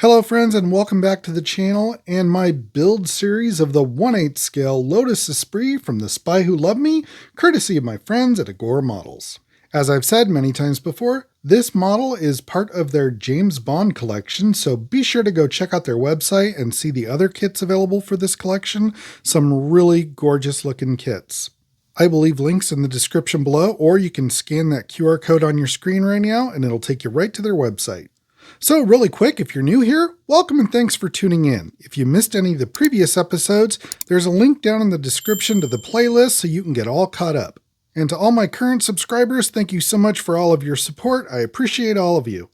Hello friends, and welcome back to the channel and my build series of the 1/8 scale Lotus Esprit from The Spy Who Loved Me, courtesy of my friends at Agora Models. As I've said many times before, this model is part of their James Bond collection, so be sure to go check out their website and see the other kits available for this collection, some really gorgeous looking kits. I will leave links in the description below, or you can scan that QR code on your screen right now and it'll take you right to their website. So really quick, if you're new here, welcome and thanks for tuning in. If you missed any of the previous episodes, there's a link down in the description to the playlist so you can get all caught up. And to all my current subscribers, thank you so much for all of your support. I appreciate all of you.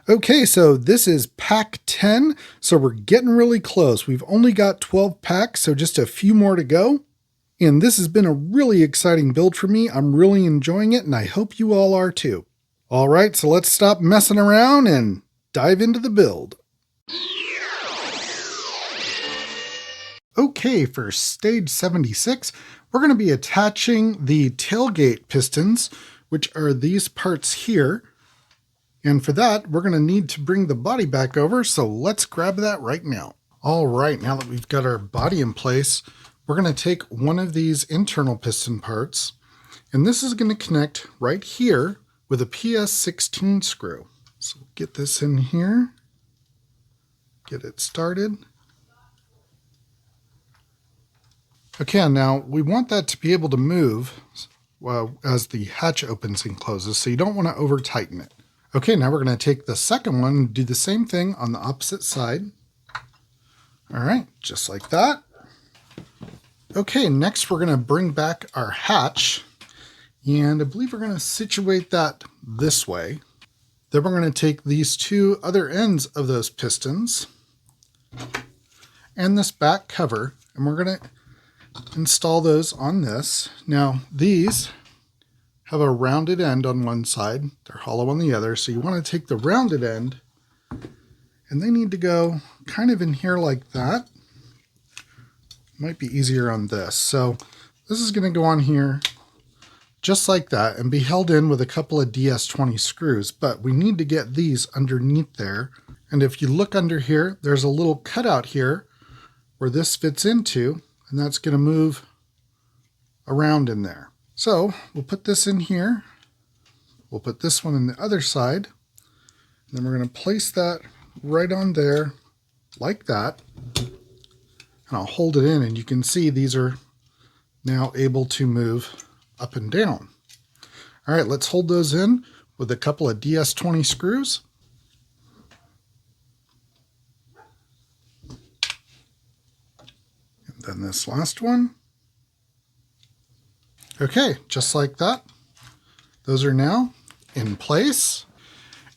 Okay, so this is pack 10, so we're getting really close. We've only got 12 packs, so just a few more to go. And this has been a really exciting build for me. I'm really enjoying it, and I hope you all are too. All right, so let's stop messing around and dive into the build. Okay, for stage 76, we're going to be attaching the tailgate pistons, which are these parts here. And for that, we're going to need to bring the body back over, so let's grab that right now. All right, now that we've got our body in place, we're going to take one of these internal piston parts, and this is going to connect right here with a PS16 screw. So get this in here, get it started. Okay, now we want that to be able to move as the hatch opens and closes, so you don't want to over tighten it. Okay, now we're going to take the second one and do the same thing on the opposite side. All right, just like that. Okay, next we're going to bring back our hatch, and I believe we're going to situate that this way. Then we're going to take these two other ends of those pistons and this back cover, and we're going to install those on this. Now, these have a rounded end on one side, they're hollow on the other, so you want to take the rounded end, and they need to go kind of in here like that. Might be easier on this. So this is going to go on here just like that and be held in with a couple of DS20 screws, but we need to get these underneath there. And if you look under here, there's a little cutout here where this fits into, and that's going to move around in there. So we'll put this in here. We'll put this one in the other side. And then we're going to place that right on there like that. And I'll hold it in, and you can see these are now able to move up and down. All right, let's hold those in with a couple of DS20 screws. And then this last one. Okay, just like that. Those are now in place.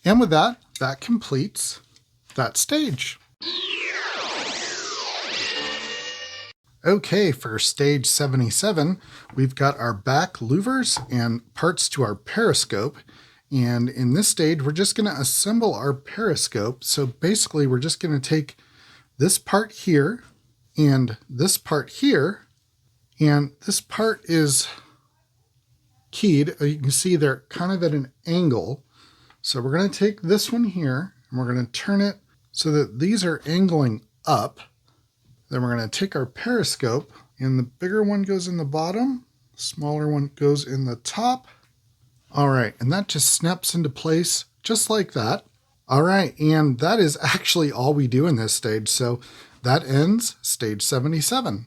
And with that, that completes that stage. Okay, for stage 77, we've got our back louvers and parts to our periscope. And in this stage, we're just going to assemble our periscope. So basically, we're just going to take this part here and this part here. And this part is keyed. You can see they're kind of at an angle. So we're going to take this one here and we're going to turn it so that these are angling up. Then we're going to take our periscope, and the bigger one goes in the bottom, the smaller one goes in the top. All right, and that just snaps into place just like that. All right, and that is actually all we do in this stage, so that ends stage 77.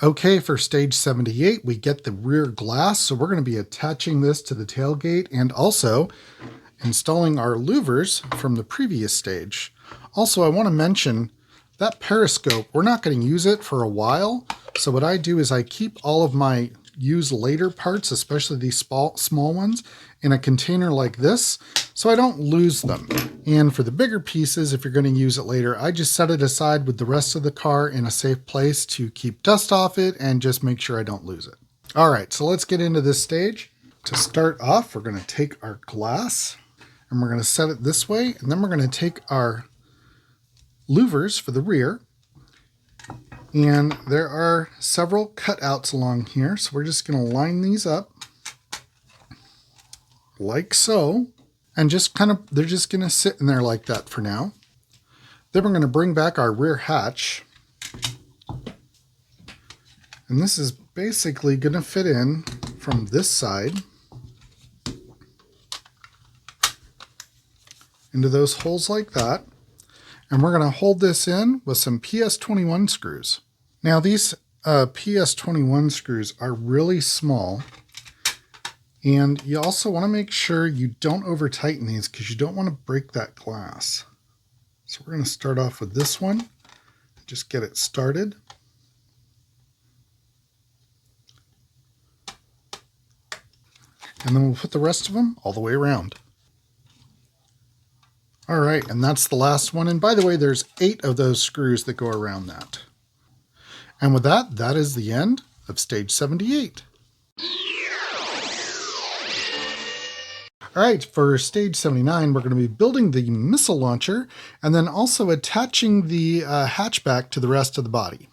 Okay, for stage 78, we get the rear glass, so we're going to be attaching this to the tailgate and also installing our louvers from the previous stage. Also, I want to mention that periscope, we're not going to use it for a while. So what I do is I keep all of my use later parts, especially these small ones, in a container like this, so I don't lose them. And for the bigger pieces, if you're going to use it later, I just set it aside with the rest of the car in a safe place to keep dust off it and just make sure I don't lose it. All right, so let's get into this stage. To start off, we're going to take our glass and we're going to set it this way, and then we're going to take our louvers for the rear, and there are several cutouts along here, so we're just going to line these up like so. And just they're just going to sit in there like that for now. Then we're going to bring back our rear hatch. And this is basically going to fit in from this side into those holes like that. And we're going to hold this in with some PS21 screws. Now these PS21 screws are really small. And you also want to make sure you don't over tighten these because you don't want to break that glass. So we're going to start off with this one. Just get it started. And then we'll put the rest of them all the way around. All right, and that's the last one. And by the way, there's 8 of those screws that go around that. And with that, that is the end of stage 78. All right, for stage 79, we're going to be building the missile launcher and then also attaching the hatchback to the rest of the body.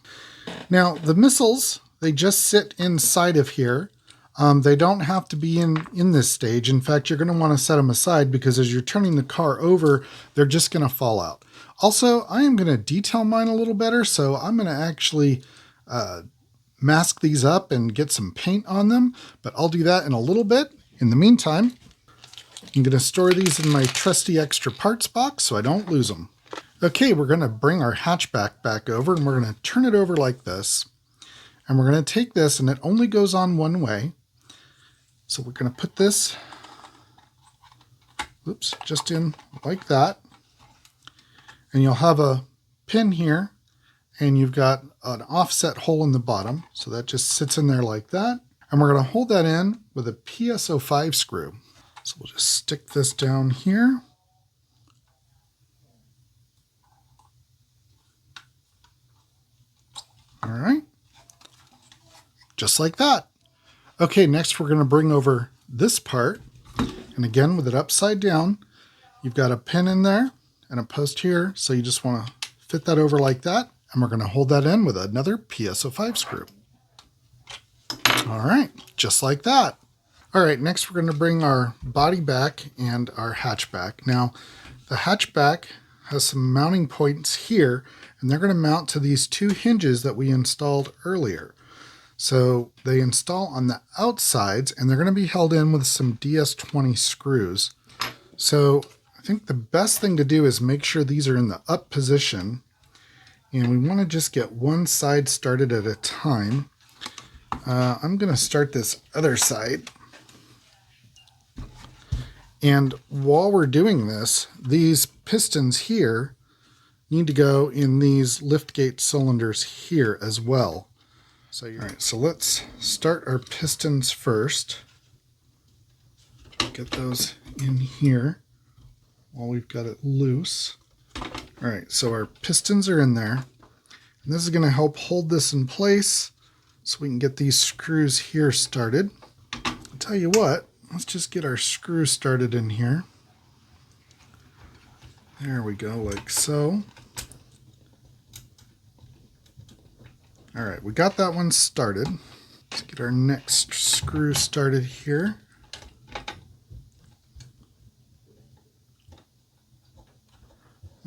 Now, the missiles, they just sit inside of here. They don't have to be in this stage. In fact, you're going to want to set them aside because as you're turning the car over, they're just going to fall out. Also, I am going to detail mine a little better, so I'm going to actually mask these up and get some paint on them, but I'll do that in a little bit. In the meantime, I'm going to store these in my trusty extra parts box so I don't lose them. Okay, we're going to bring our hatchback back over and we're going to turn it over like this. And we're going to take this, and it only goes on one way. So we're going to put this, just in like that. And you'll have a pin here, and you've got an offset hole in the bottom. So that just sits in there like that. And we're going to hold that in with a PS05 screw. So we'll just stick this down here. All right. Just like that. Okay, next we're going to bring over this part. And again, with it upside down, you've got a pin in there and a post here. So you just want to fit that over like that. And we're going to hold that in with another PS05 screw. All right, just like that. All right, next we're going to bring our body back and our hatchback. Now, the hatchback has some mounting points here, and they're going to mount to these 2 hinges that we installed earlier. So they install on the outsides, and they're going to be held in with some DS20 screws. So I think the best thing to do is make sure these are in the up position, and we want to just get one side started at a time. I'm going to start this other side. And while we're doing this, these pistons here need to go in these liftgate cylinders here as well. So, all right, so let's start our pistons first. Get those in here while we've got it loose. All right, so our pistons are in there. And this is going to help hold this in place so we can get these screws here started. I'll tell you what. Let's just get our screw started in here. There we go, like so. All right, we got that one started. Let's get our next screw started here.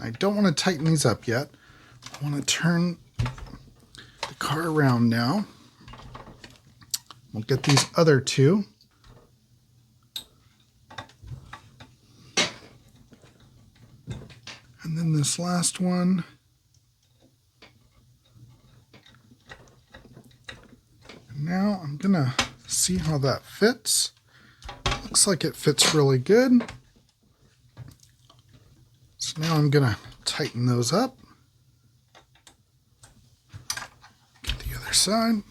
I don't want to tighten these up yet. I want to turn the car around now. We'll get these other 2. And then this last one. And now I'm going to see how that fits. Looks like it fits really good. So now I'm going to tighten those up. Get the other side.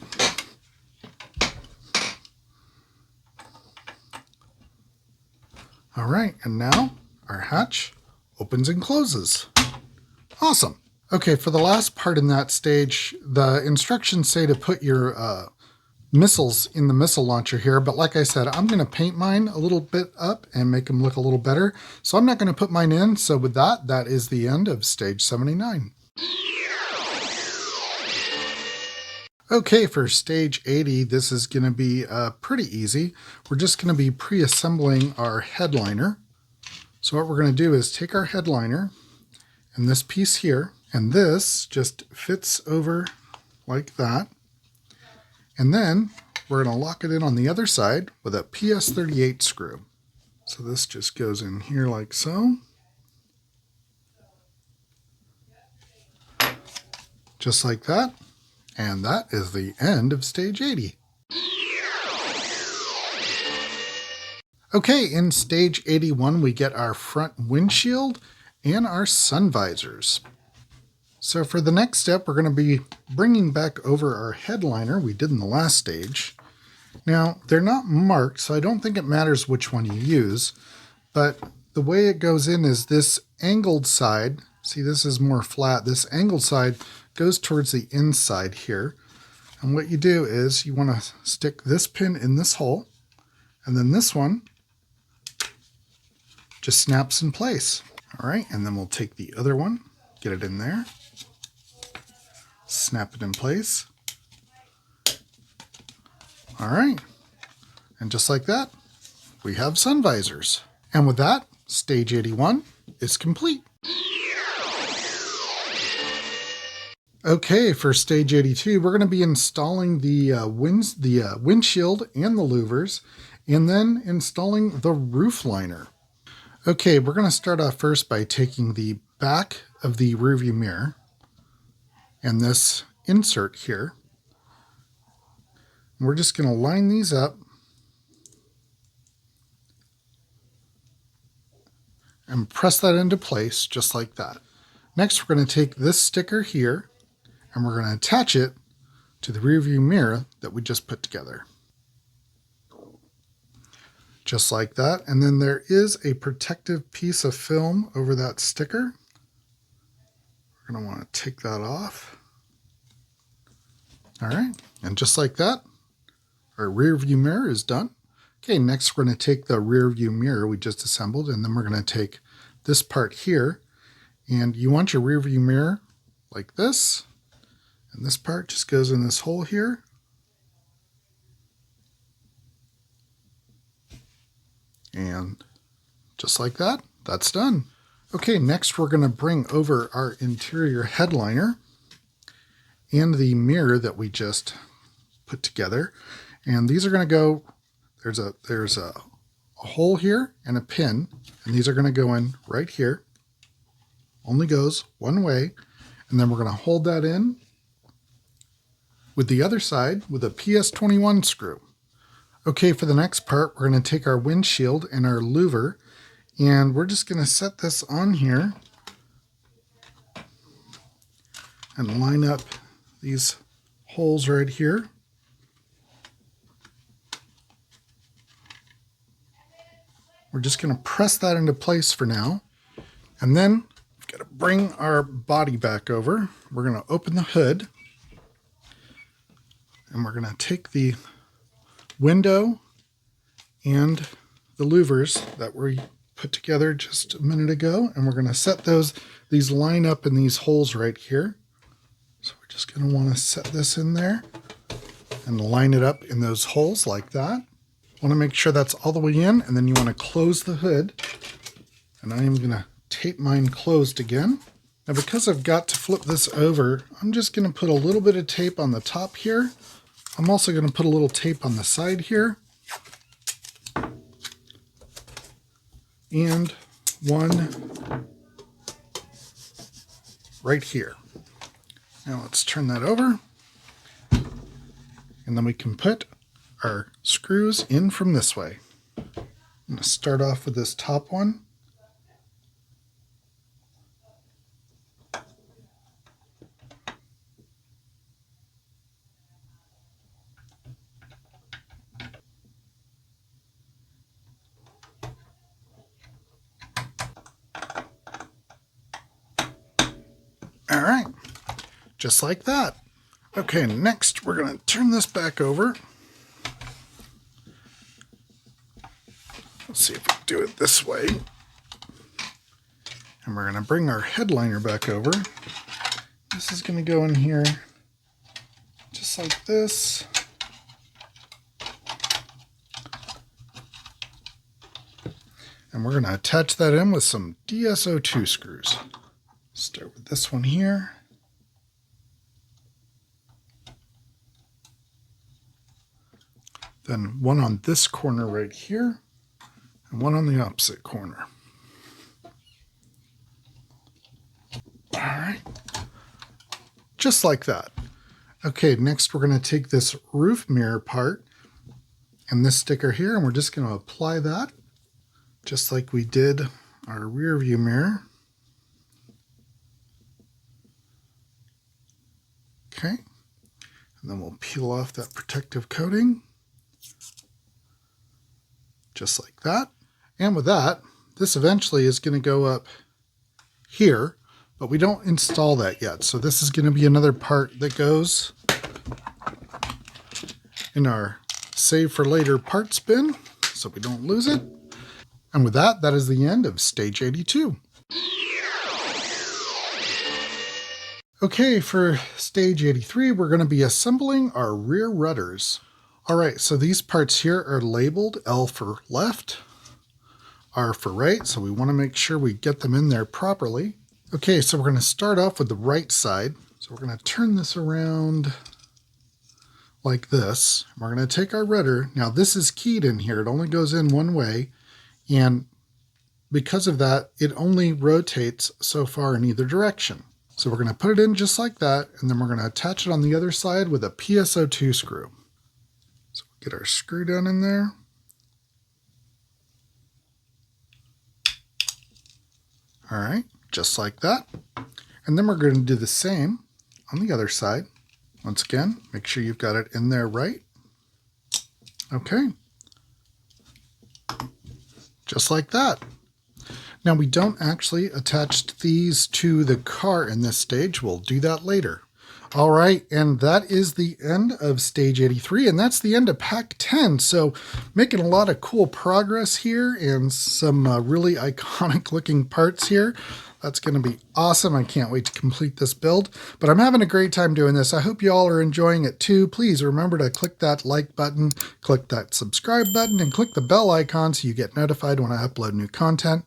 All right, and now our hatch opens and closes. Awesome. Okay, for the last part in that stage, the instructions say to put your missiles in the missile launcher here, but like I said, I'm going to paint mine a little bit up and make them look a little better. So I'm not going to put mine in. So with that, that is the end of stage 79. Okay, for stage 80, this is going to be pretty easy. We're just going to be pre-assembling our headliner. So what we're going to do is take our headliner and this piece here, and this just fits over like that. And then we're going to lock it in on the other side with a PS38 screw. So this just goes in here like so. Just like that. And that is the end of stage 80. Okay, in stage 81, we get our front windshield and our sun visors. So for the next step, we're going to be bringing back over our headliner we did in the last stage. Now, they're not marked, so I don't think it matters which one you use, but the way it goes in is this angled side. See, this is more flat. This angled side goes towards the inside here. And what you do is you want to stick this pin in this hole, and then this one just snaps in place. All right, and then we'll take the other one, get it in there, snap it in place. All right, and just like that, we have sun visors. And with that, stage 81 is complete. Okay, for stage 82, we're going to be installing the windshield and the louvers, and then installing the roof liner. Okay, we're going to start off first by taking the back of the rearview mirror and this insert here. We're just going to line these up and press that into place just like that. Next, we're going to take this sticker here and we're going to attach it to the rearview mirror that we just put together. Just like that. And then there is a protective piece of film over that sticker. We're going to want to take that off. All right, and just like that, our rear view mirror is done. Okay, next we're going to take the rear view mirror we just assembled, and then we're going to take this part here, and you want your rear view mirror like this, and this part just goes in this hole here. And just like that, that's done. Okay, next we're going to bring over our interior headliner and the mirror that we just put together. And these are going to go, there's a hole here and a pin, and these are going to go in right here. Only goes one way. And then we're going to hold that in with the other side with a PS21 screw. Okay, for the next part, we're going to take our windshield and our louver, and we're just going to set this on here and line up these holes right here. We're just going to press that into place for now. And then we've got to bring our body back over. We're going to open the hood. And we're going to take the window and the louvers that we put together just a minute ago. And we're going to set these line up in these holes right here. So we're just going to want to set this in there and line it up in those holes like that. Want to make sure that's all the way in, and then you want to close the hood. And I am going to tape mine closed again. Now because I've got to flip this over, I'm just going to put a little bit of tape on the top here. I'm also going to put a little tape on the side here. And one right here. Now let's turn that over. And then we can put our screws in from this way. I'm going to start off with this top one. All right, just like that. Okay, next we're going to turn this back over. Let's see if we can do it this way. And we're going to bring our headliner back over. This is going to go in here just like this. And we're going to attach that in with some DSO2 screws. Start with this one here. Then one on this corner right here, and one on the opposite corner. All right, just like that. Okay, next we're going to take this roof mirror part and this sticker here, and we're just going to apply that just like we did our rear view mirror. Okay, and then we'll peel off that protective coating. Just like that. And with that, this eventually is going to go up here, but we don't install that yet. So this is going to be another part that goes in our save for later parts bin so we don't lose it. And with that, that is the end of stage 82. Okay, for stage 83, we're going to be assembling our rear rudders. All right, so these parts here are labeled L for left, R for right, so we want to make sure we get them in there properly. Okay, so we're going to start off with the right side. So we're going to turn this around like this. We're going to take our rudder. Now this is keyed in here. It only goes in one way, and because of that, it only rotates so far in either direction. So we're going to put it in just like that, and then we're going to attach it on the other side with a PSO2 screw. So we'll get our screw down in there. All right, just like that. And then we're going to do the same on the other side. Once again, make sure you've got it in there right. Okay. Just like that. Now we don't actually attach these to the car in this stage. We'll do that later. All right, and that is the end of stage 83, and that's the end of pack 10. So making a lot of cool progress here and some really iconic looking parts here. That's going to be awesome. I can't wait to complete this build, but I'm having a great time doing this. I hope you all are enjoying it too. Please remember to click that like button, click that subscribe button, and click the bell icon so you get notified when I upload new content.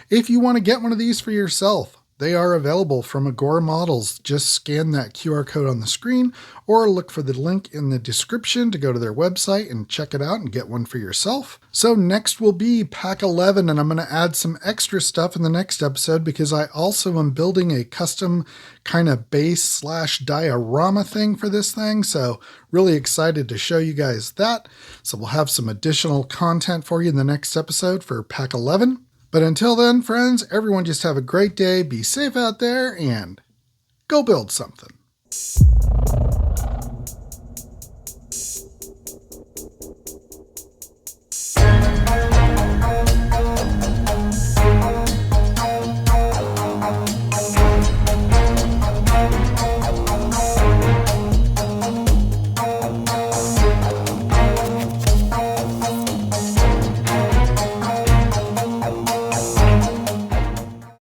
If you want to get one of these for yourself, they are available from Agora Models. Just scan that QR code on the screen or look for the link in the description to go to their website and check it out and get one for yourself. So next will be pack 11, and I'm going to add some extra stuff in the next episode because I also am building a custom kind of base / diorama thing for this thing. So really excited to show you guys that. So we'll have some additional content for you in the next episode for pack 11. But until then, friends, everyone just have a great day, be safe out there, and go build something.